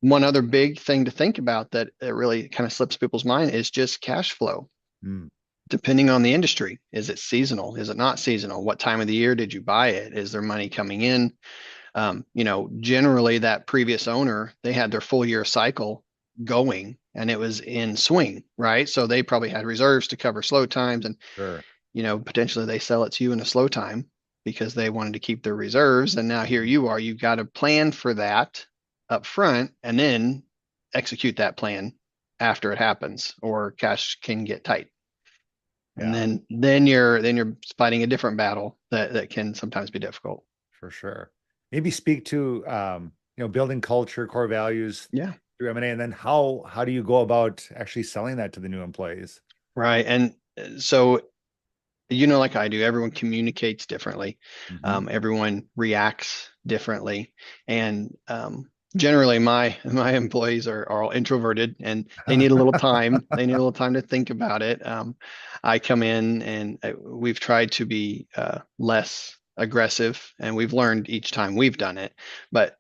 One other big thing to think about that really kind of slips people's mind is just cash flow. Mm, Depending on the industry, is it seasonal? Is it not seasonal? What time of the year did you buy it? Is there money coming in? Generally that previous owner, they had their full year cycle going and it was in swing, right? So they probably had reserves to cover slow times and, sure. potentially they sell it to you in a slow time because they wanted to keep their reserves. And now here Mhm. you are, you've got to plan for that up front and then execute that plan after it happens or cash can get tight. And Yeah, then you're fighting a different battle that can sometimes be difficult. for sure. Maybe speak to building culture, core values Yeah. through M&A, and then how do you go about actually selling that to the new employees? Right. And so, like I do, everyone communicates differently. Hmm. Everyone reacts differently. And generally, my employees are all introverted and they need a little time. They need a little time to think about it. I come in and we've tried to be less aggressive, and we've learned each time we've done it. But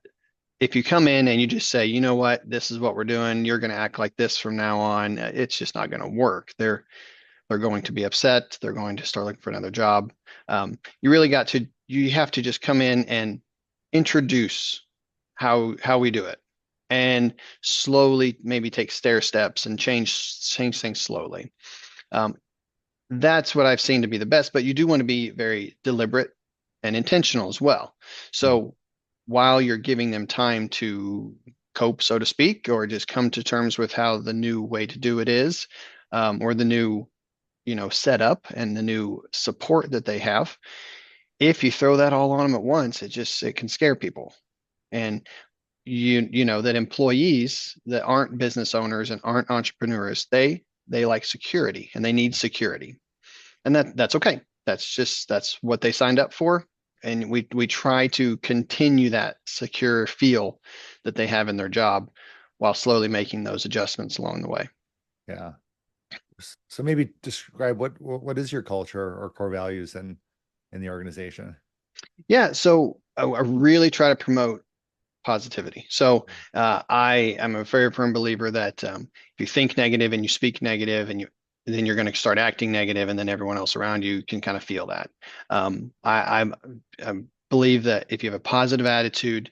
if you come in and you just say, you know what, this is what we're doing, you're going to act like this from now on, it's just not going to work. They're going to be upset. They're going to start looking for another job. You have to just come in and introduce how we do it, and slowly maybe take stair steps and change things slowly. Um, that's what I've seen to be the best, but you do want to be very deliberate and intentional as well. Mhm. So while you're giving them time to cope, so to speak, or just come to terms with how the new way to do it is, or the new, setup and the new support that they have, if you throw that all on them at once, it can scare people. And you know that employees that aren't business owners and aren't entrepreneurs, they like security and they need security, and that's okay. That's what they signed up for, and we try to continue that secure feel that they have in their job while slowly making those adjustments along the way. Yeah. So maybe describe what is your culture or core values in the organization? Yeah, so I really try to promote positivity. So I am a very firm believer that if you think negative and you speak negative, and then you're going to start acting negative, and then everyone else around you can kind of feel that. I believe that if you have a positive attitude,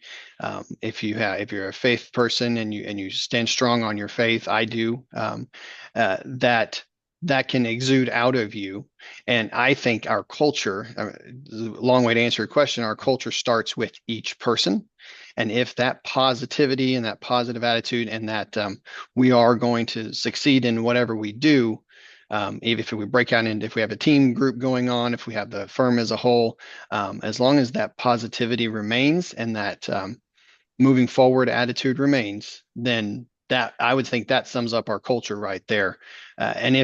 if you're a faith person and you stand strong on your faith, I do, that can exude out of you. And I think our culture, long way to answer your question, our culture starts with each person. And if that positivity and that positive attitude and that we are going to succeed in whatever we do, even if we break out into, if we have a team group going on, if we have the firm as a whole, as long as that positivity remains and that moving forward attitude remains, then that I would think that sums up our culture right there. And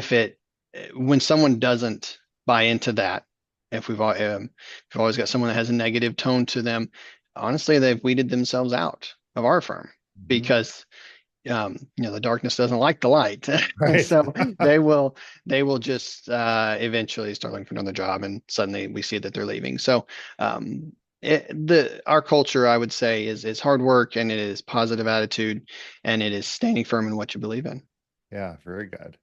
when someone doesn't buy into that, if we've always got someone that has a negative tone to them, honestly, they've weeded themselves out of our firm Mhm. because the darkness doesn't like the light. And Right. so they will just eventually start looking for another job, and suddenly we see that they're leaving. So our culture, I would say, is hard work, and it is positive attitude, and it is standing firm in what you believe in. Yeah, very good.